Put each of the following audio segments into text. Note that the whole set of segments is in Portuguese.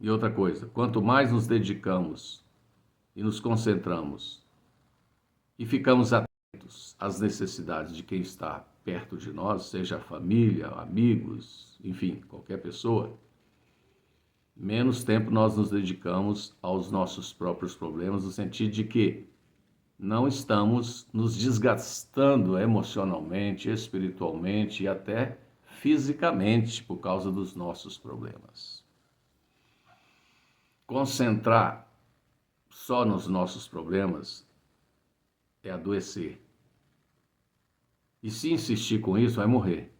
E outra coisa, quanto mais nos dedicamos e nos concentramos e ficamos atentos às necessidades de quem está perto de nós, seja a família, amigos, enfim, qualquer pessoa, menos tempo nós nos dedicamos aos nossos próprios problemas, no sentido de que não estamos nos desgastando emocionalmente, espiritualmente e até fisicamente por causa dos nossos problemas. Concentrar só nos nossos problemas é adoecer. E se insistir com isso, vai morrer.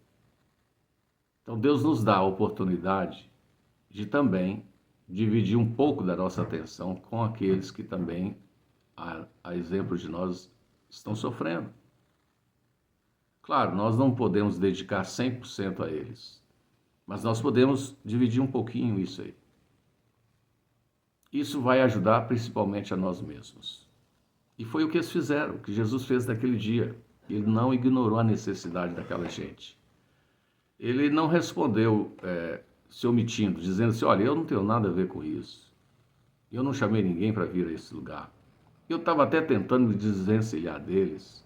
Então Deus nos dá a oportunidade de também dividir um pouco da nossa atenção com aqueles que também, a exemplo de nós, estão sofrendo. Claro, nós não podemos dedicar 100% a eles, mas nós podemos dividir um pouquinho isso aí. Isso vai ajudar principalmente a nós mesmos. E foi o que eles fizeram, o que Jesus fez naquele dia. Ele não ignorou a necessidade daquela gente. Ele não respondeu se omitindo, dizendo assim, olha, eu não tenho nada a ver com isso. Eu não chamei ninguém para vir a esse lugar. Eu estava até tentando me desvencilhar deles.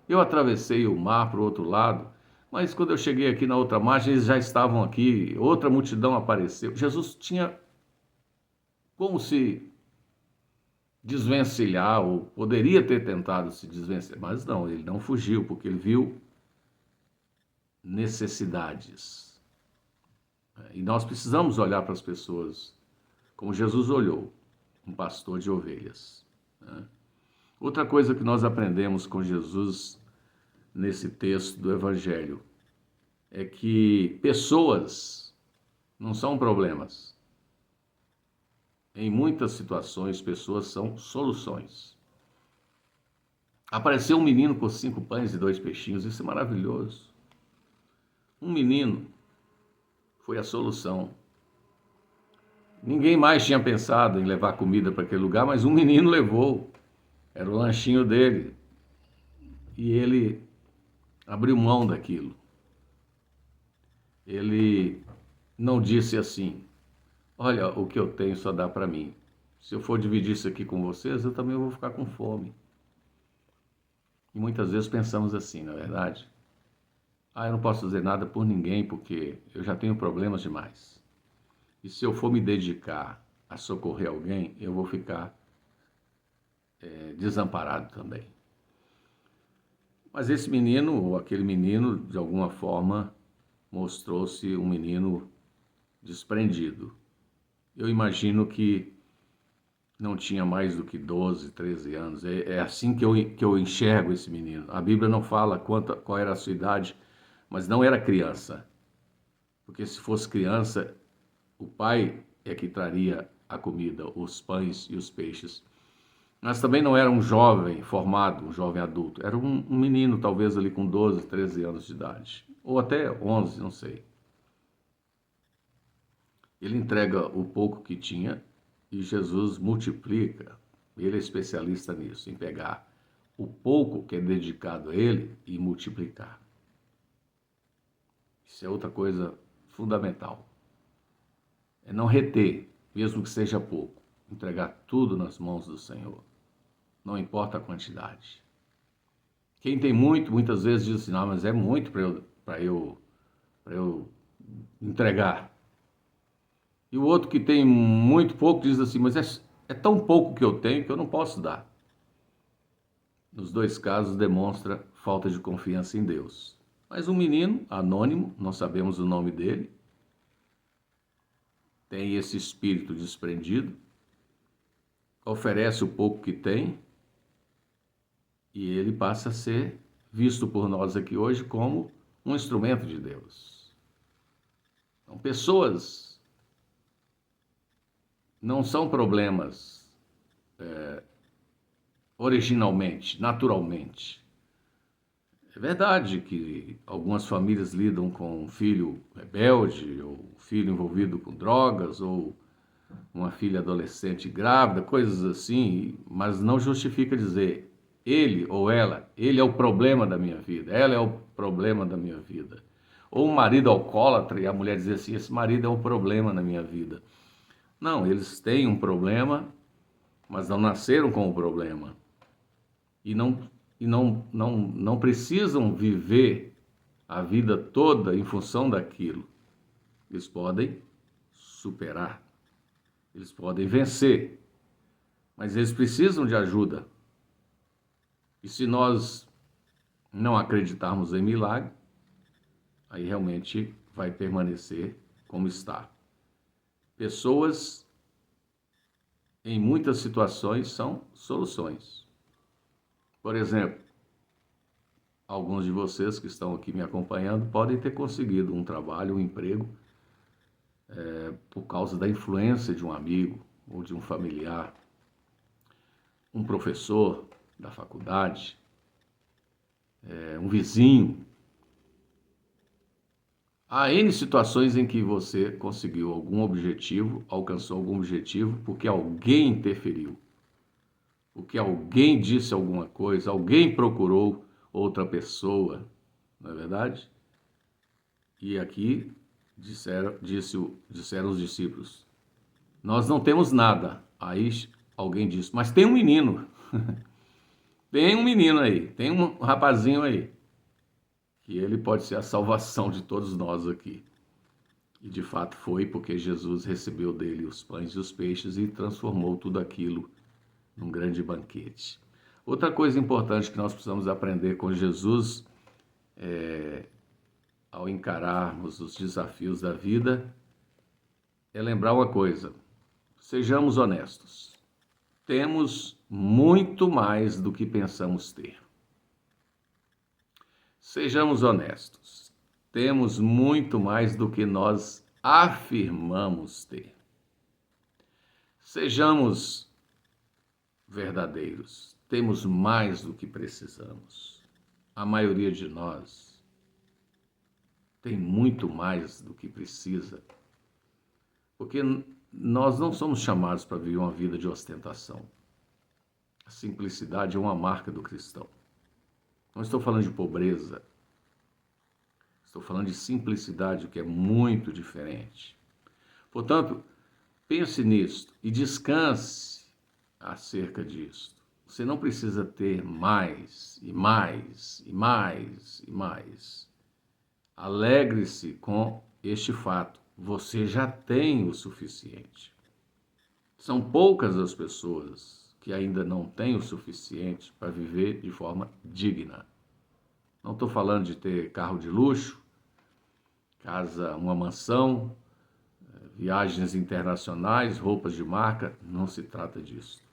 Eu atravessei o mar para o outro lado, mas quando eu cheguei aqui na outra margem, eles já estavam aqui, outra multidão apareceu. Jesus tinha como se desvencilhar, ou poderia ter tentado se desvencilhar, mas não, ele não fugiu, porque ele viu necessidades. E nós precisamos olhar para as pessoas como Jesus olhou, um pastor de ovelhas. Outra coisa que nós aprendemos com Jesus nesse texto do Evangelho é que pessoas não são problemas. Em muitas situações, pessoas são soluções. Apareceu um menino com 5 pães e 2 peixinhos, isso é maravilhoso. Um menino foi a solução. Ninguém mais tinha pensado em levar comida para aquele lugar, mas um menino levou. Era o lanchinho dele. E ele abriu mão daquilo. Ele não disse assim, olha, o que eu tenho só dá para mim. Se eu for dividir isso aqui com vocês, eu também vou ficar com fome. E muitas vezes pensamos assim, não é verdade? Eu não posso fazer nada por ninguém porque eu já tenho problemas demais. E se eu for me dedicar a socorrer alguém, eu vou ficar desamparado também. Mas esse menino, ou aquele menino, de alguma forma, mostrou-se um menino desprendido. Eu imagino que não tinha mais do que 12, 13 anos. É assim que eu enxergo esse menino. A Bíblia não fala qual era a sua idade, mas não era criança. Porque se fosse criança, o pai é que traria a comida, os pães e os peixes. Mas também não era um jovem formado, um jovem adulto. Era um menino, talvez ali com 12, 13 anos de idade. Ou até 11, não sei. Ele entrega o pouco que tinha e Jesus multiplica. Ele é especialista nisso, em pegar o pouco que é dedicado a ele e multiplicar. Isso é outra coisa fundamental. É não reter, mesmo que seja pouco. Entregar tudo nas mãos do Senhor. Não importa a quantidade. Quem tem muito, muitas vezes diz assim, não, mas é muito para eu entregar. E o outro que tem muito pouco diz assim, mas é tão pouco que eu tenho que eu não posso dar. Nos dois casos demonstra falta de confiança em Deus. Mas um menino anônimo, não sabemos o nome dele, tem esse espírito desprendido, oferece o pouco que tem e ele passa a ser visto por nós aqui hoje como um instrumento de Deus. Então, pessoas não são problemas originalmente, naturalmente. É verdade que algumas famílias lidam com um filho rebelde, ou um filho envolvido com drogas, ou uma filha adolescente grávida, coisas assim, mas não justifica dizer ele ou ela, ele é o problema da minha vida, ela é o problema da minha vida. Ou um marido alcoólatra e a mulher dizer assim, esse marido é um problema na minha vida. Não, eles têm um problema, mas não nasceram com o problema. E não precisam viver a vida toda em função daquilo. Eles podem superar, eles podem vencer, mas eles precisam de ajuda. E se nós não acreditarmos em milagre, aí realmente vai permanecer como está. Pessoas, em muitas situações, são soluções. Por exemplo, alguns de vocês que estão aqui me acompanhando podem ter conseguido um trabalho, um emprego, por causa da influência de um amigo ou de um familiar, um professor da faculdade, um vizinho. Há N situações em que você conseguiu algum objetivo, alcançou algum objetivo, porque alguém interferiu, porque alguém disse alguma coisa, alguém procurou outra pessoa, não é verdade? E aqui disseram os discípulos, nós não temos nada. Aí alguém disse, mas tem um menino, tem um menino aí, tem um rapazinho aí, que ele pode ser a salvação de todos nós aqui. E de fato foi, porque Jesus recebeu dele os pães e os peixes e transformou tudo aquilo num grande banquete. Outra coisa importante que nós precisamos aprender com Jesus, ao encararmos os desafios da vida, é lembrar uma coisa: sejamos honestos. Temos muito mais do que pensamos ter. Sejamos honestos. Temos muito mais do que nós afirmamos ter. Sejamos verdadeiros. Temos mais do que precisamos. A maioria de nós tem muito mais do que precisa, porque nós não somos chamados para viver uma vida de ostentação. A simplicidade é uma marca do cristão. Não estou falando de pobreza, estou falando de simplicidade, o que é muito diferente. Portanto, pense nisto e descanse acerca disto. Você não precisa ter mais e mais e mais e mais. Alegre-se com este fato. Você já tem o suficiente. São poucas as pessoas que ainda não têm o suficiente para viver de forma digna. Não estou falando de ter carro de luxo, casa, uma mansão, viagens internacionais, roupas de marca. Não se trata disso.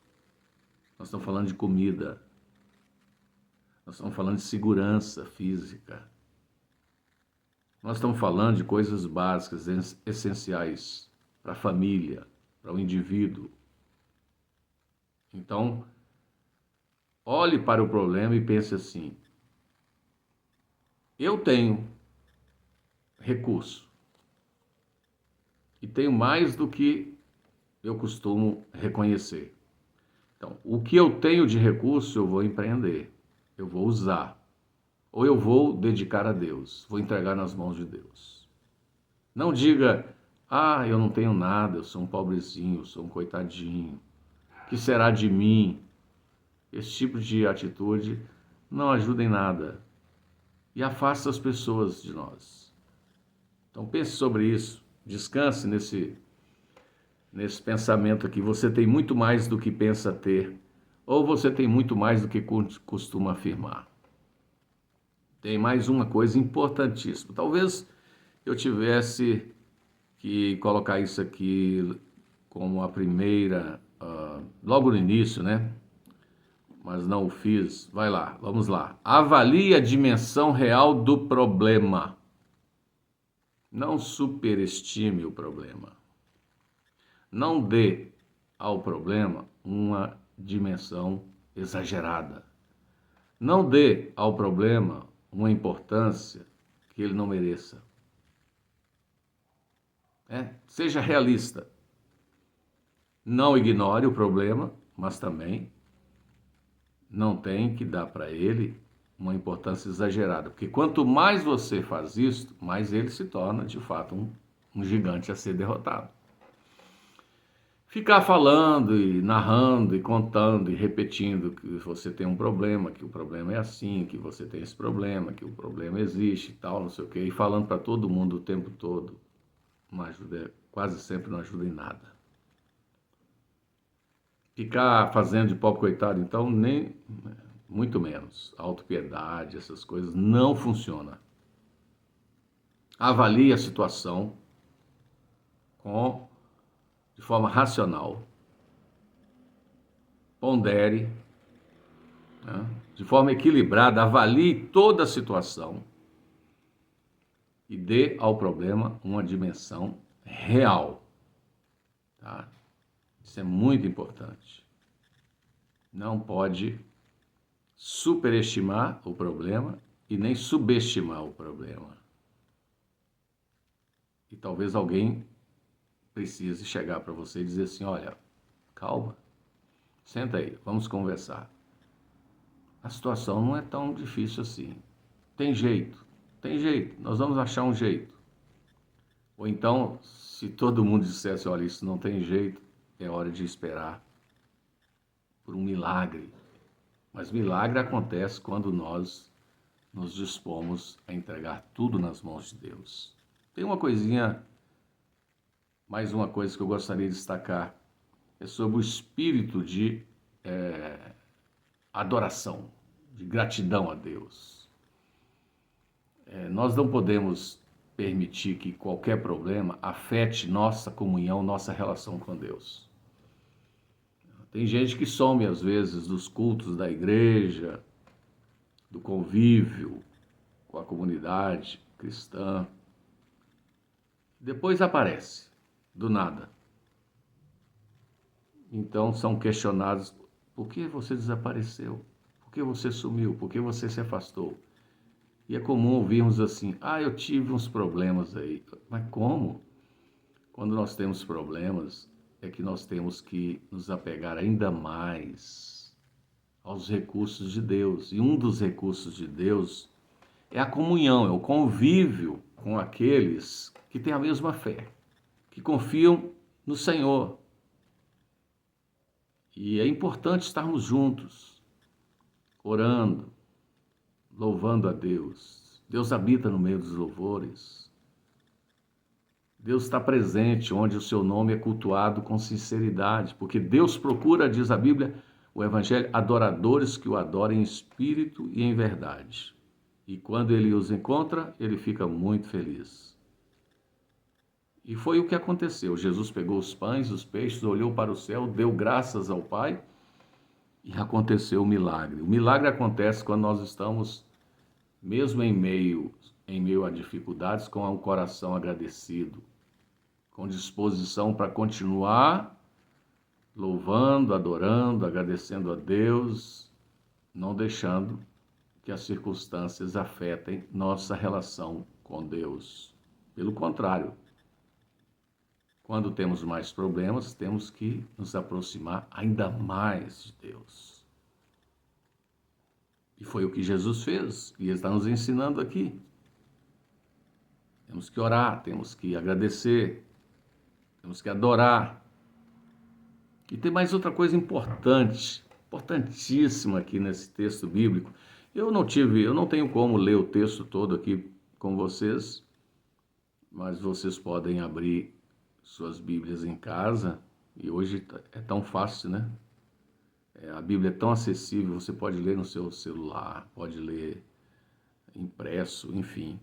Nós estamos falando de comida. Nós estamos falando de segurança física. Nós estamos falando de coisas básicas, essenciais para a família, para o indivíduo. Então, olhe para o problema e pense assim: eu tenho recurso e tenho mais do que eu costumo reconhecer. Então, o que eu tenho de recurso eu vou empreender, eu vou usar, ou eu vou dedicar a Deus, vou entregar nas mãos de Deus. Não diga, eu não tenho nada, eu sou um pobrezinho, eu sou um coitadinho, o que será de mim? Esse tipo de atitude não ajuda em nada e afasta as pessoas de nós. Então pense sobre isso, descanse nesse pensamento aqui. Você tem muito mais do que pensa ter, ou você tem muito mais do que costuma afirmar. Tem mais uma coisa importantíssima. Talvez eu tivesse que colocar isso aqui como a primeira, logo no início, né? Mas não o fiz. Vai lá, vamos lá. Avalie a dimensão real do problema. Não superestime o problema. Não dê ao problema uma dimensão exagerada. Não dê ao problema uma importância que ele não mereça. Seja realista. Não ignore o problema, mas também não tem que dar para ele uma importância exagerada. Porque quanto mais você faz isso, mais ele se torna, de fato, um gigante a ser derrotado. ficar falando e narrando e contando e repetindo que você tem um problema, que o problema é assim, que você tem esse problema, que o problema existe e tal, não sei o quê, e falando para todo mundo o tempo todo, não ajuda, quase sempre não ajuda em nada. Ficar fazendo de pobre coitado, então, nem muito menos. Autopiedade, essas coisas, não funciona. Avalie a situação de forma racional. Pondere, né, de forma equilibrada, avalie toda a situação e dê ao problema uma dimensão real. Tá? Isso é muito importante. Não pode superestimar o problema e nem subestimar o problema. E talvez alguém precise chegar para você e dizer assim, olha, calma, senta aí, vamos conversar. A situação não é tão difícil assim. Tem jeito, nós vamos achar um jeito. Ou então, se todo mundo dissesse, olha, isso não tem jeito, é hora de esperar por um milagre. Mas milagre acontece quando nós nos dispomos a entregar tudo nas mãos de Deus. Tem uma coisinha, mais uma coisa que eu gostaria de destacar, é sobre o espírito de adoração, de gratidão a Deus. Nós não podemos permitir que qualquer problema afete nossa comunhão, nossa relação com Deus. Tem gente que some, às vezes, dos cultos da igreja, do convívio com a comunidade cristã. Depois aparece, do nada. Então são questionados, por que você desapareceu? Por que você sumiu? Por que você se afastou? E é comum ouvirmos assim, eu tive uns problemas aí. Mas como? Quando nós temos problemas, é que nós temos que nos apegar ainda mais aos recursos de Deus. E um dos recursos de Deus é a comunhão, é o convívio com aqueles que têm a mesma fé, que confiam no Senhor. E é importante estarmos juntos, orando, louvando a Deus. Deus habita no meio dos louvores. Deus está presente onde o seu nome é cultuado com sinceridade, porque Deus procura, diz a Bíblia, o Evangelho, adoradores que o adorem em espírito e em verdade. E quando ele os encontra, ele fica muito feliz. E foi o que aconteceu. Jesus pegou os pães, os peixes, olhou para o céu, deu graças ao Pai e aconteceu o milagre. O milagre acontece quando nós estamos, mesmo em meio a dificuldades, com um coração agradecido, com disposição para continuar louvando, adorando, agradecendo a Deus, não deixando que as circunstâncias afetem nossa relação com Deus. Pelo contrário, quando temos mais problemas, temos que nos aproximar ainda mais de Deus. E foi o que Jesus fez, e Ele está nos ensinando aqui. Temos que orar, temos que agradecer, temos que adorar. E tem mais outra coisa importante, importantíssima aqui nesse texto bíblico. Eu não tenho como ler o texto todo aqui com vocês, mas vocês podem abrir suas Bíblias em casa, e hoje é tão fácil, né? A Bíblia é tão acessível, você pode ler no seu celular, pode ler impresso, enfim.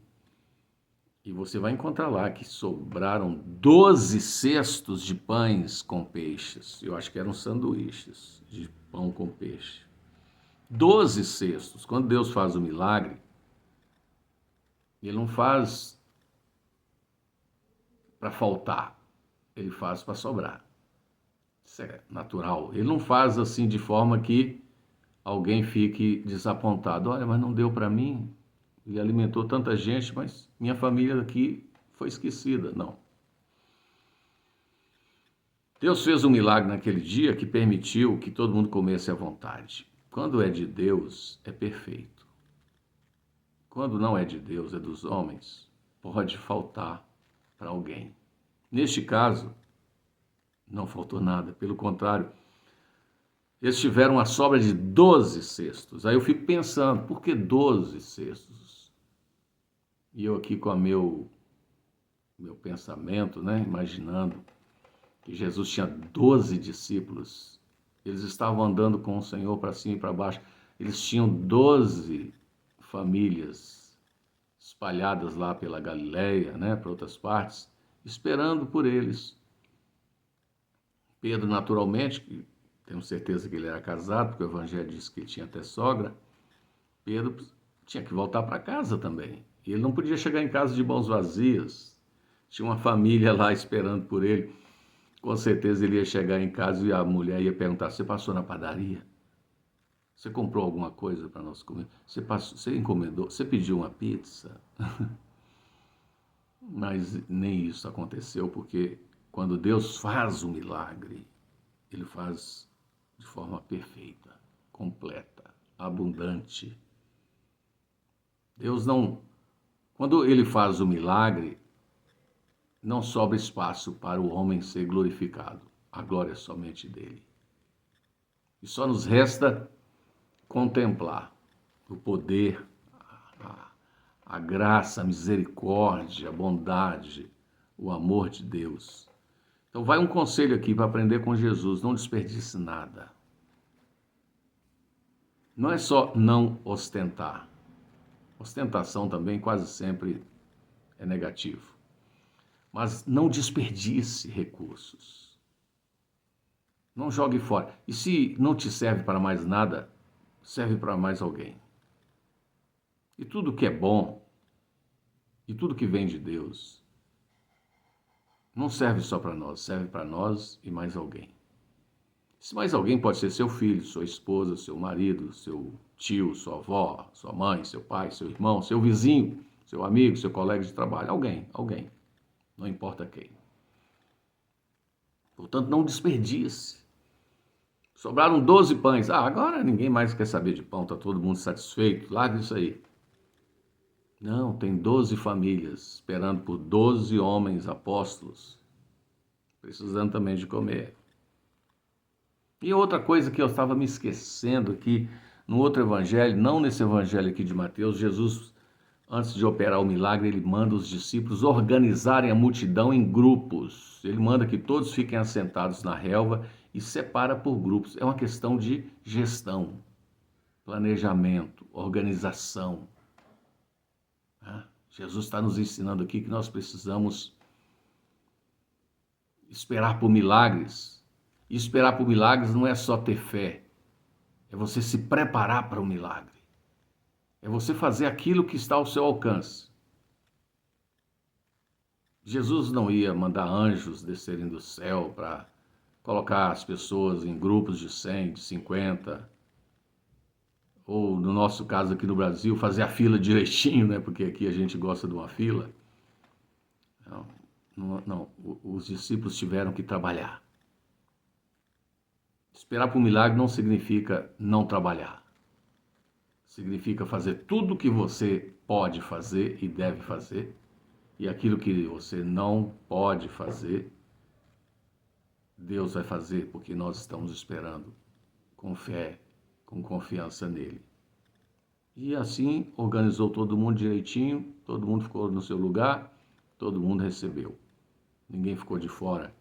E você vai encontrar lá que sobraram 12 cestos de pães com peixes. Eu acho que eram sanduíches de pão com peixe. 12 cestos. Quando Deus faz o milagre, Ele não faz para faltar, Ele faz para sobrar. Isso é natural. Ele não faz assim de forma que alguém fique desapontado. Olha, mas não deu para mim. Ele alimentou tanta gente, mas minha família aqui foi esquecida. Não. Deus fez um milagre naquele dia que permitiu que todo mundo comesse à vontade. Quando é de Deus, é perfeito. Quando não é de Deus, é dos homens, pode faltar para alguém. Neste caso, Não faltou nada, pelo contrário, eles tiveram uma sobra de 12 cestos. Aí eu fico pensando, por que 12 cestos? E eu aqui com o meu pensamento, né, imaginando que Jesus tinha 12 discípulos. Eles estavam andando com o Senhor para cima e para baixo. Eles tinham 12 famílias espalhadas lá pela Galileia, né, para outras partes, esperando por eles. Pedro, naturalmente, tenho certeza que ele era casado, porque o Evangelho diz que ele tinha até sogra. Pedro tinha que voltar para casa também. E ele não podia chegar em casa de mãos vazias. Tinha uma família lá esperando por ele. Com certeza ele ia chegar em casa e a mulher ia perguntar: você passou na padaria? Você comprou alguma coisa para nós comer? Você encomendou? Você pediu uma pizza? Mas nem isso aconteceu, porque quando Deus faz o milagre, Ele faz de forma perfeita, completa, abundante. Deus não... Quando Ele faz o milagre, não sobra espaço para o homem ser glorificado. A glória é somente dele. E só nos resta contemplar o poder, a graça, a misericórdia, a bondade, o amor de Deus. Então vai um conselho aqui para aprender com Jesus: não desperdice nada. Não é só não ostentar. Ostentação também quase sempre é negativo. Mas não desperdice recursos. Não jogue fora. E se não te serve para mais nada, serve para mais alguém. E tudo que é bom, e tudo que vem de Deus, não serve só para nós, serve para nós e mais alguém. Esse mais alguém pode ser seu filho, sua esposa, seu marido, seu tio, sua avó, sua mãe, seu pai, seu irmão, seu vizinho, seu amigo, seu colega de trabalho, alguém, não importa quem. Portanto, não desperdice. Sobraram 12 pães. Agora ninguém mais quer saber de pão, está todo mundo satisfeito, larga isso aí. Não, tem 12 famílias esperando por 12 homens apóstolos, precisando também de comer. E outra coisa que eu estava me esquecendo aqui, no outro evangelho, não nesse evangelho aqui de Mateus, Jesus, antes de operar o milagre, ele manda os discípulos organizarem a multidão em grupos. Ele manda que todos fiquem assentados na relva e separa por grupos. É uma questão de gestão, planejamento, organização. Jesus está nos ensinando aqui que nós precisamos esperar por milagres. E esperar por milagres não é só ter fé, é você se preparar para o milagre. É você fazer aquilo que está ao seu alcance. Jesus não ia mandar anjos descerem do céu para colocar as pessoas em grupos de 100, de 50, ou no nosso caso aqui no Brasil, fazer a fila direitinho, né? Porque aqui a gente gosta de uma fila. Não, os discípulos tiveram que trabalhar. Esperar por um milagre não significa não trabalhar. Significa fazer tudo o que você pode fazer e deve fazer, e aquilo que você não pode fazer, Deus vai fazer, porque nós estamos esperando com fé, com confiança nele. E assim organizou todo mundo direitinho, todo mundo ficou no seu lugar, todo mundo recebeu. Ninguém ficou de fora.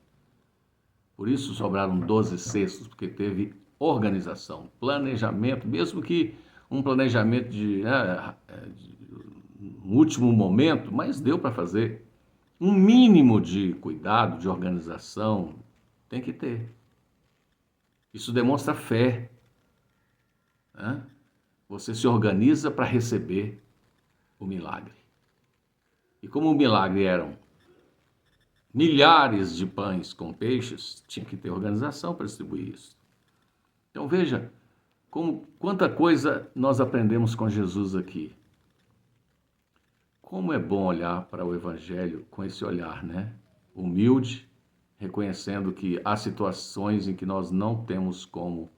Por isso sobraram 12 cestos, porque teve organização, planejamento, mesmo que um planejamento de último momento, mas deu para fazer. Um mínimo de cuidado, de organização, tem que ter. Isso demonstra fé. Você se organiza para receber o milagre. E como o milagre eram milhares de pães com peixes, tinha que ter organização para distribuir isso. Então veja quanta coisa nós aprendemos com Jesus aqui. Como é bom olhar para o Evangelho com esse olhar, né? Humilde, reconhecendo que há situações em que nós não temos como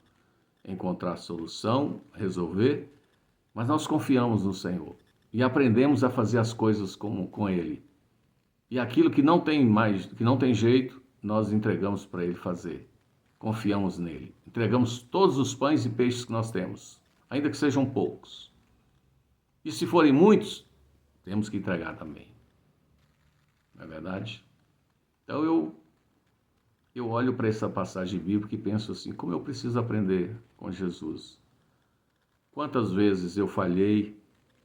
encontrar solução, resolver, mas nós confiamos no Senhor e aprendemos a fazer as coisas com Ele. E aquilo que não tem jeito, nós entregamos para Ele fazer. Confiamos nele. Entregamos todos os pães e peixes que nós temos, ainda que sejam poucos. E se forem muitos, temos que entregar também. Não é verdade? Então eu olho para essa passagem bíblica e penso assim, como eu preciso aprender com Jesus. Quantas vezes eu falhei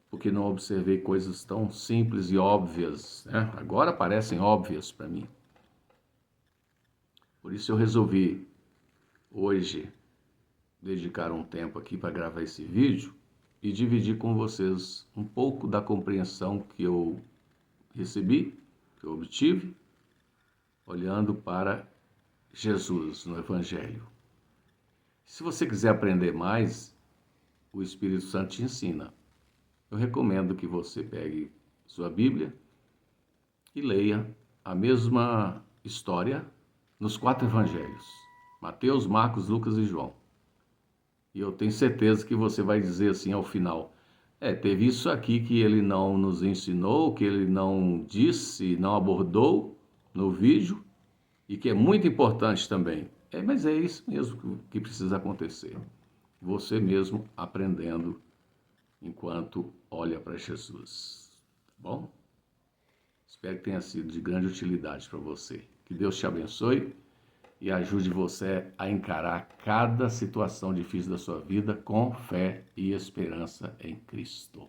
porque não observei coisas tão simples e óbvias, né? Agora parecem óbvias para mim. Por isso eu resolvi hoje dedicar um tempo aqui para gravar esse vídeo e dividir com vocês um pouco da compreensão que eu recebi, que eu obtive, olhando para Jesus no Evangelho. Se você quiser aprender mais, o Espírito Santo te ensina. Eu recomendo que você pegue sua Bíblia e leia a mesma história nos 4 Evangelhos: Mateus, Marcos, Lucas e João. E eu tenho certeza que você vai dizer assim ao final, teve isso aqui que ele não nos ensinou, que ele não disse, não abordou no vídeo, e que é muito importante também. Mas é isso mesmo que precisa acontecer. Você mesmo aprendendo enquanto olha para Jesus. Tá bom? Espero que tenha sido de grande utilidade para você. Que Deus te abençoe e ajude você a encarar cada situação difícil da sua vida com fé e esperança em Cristo.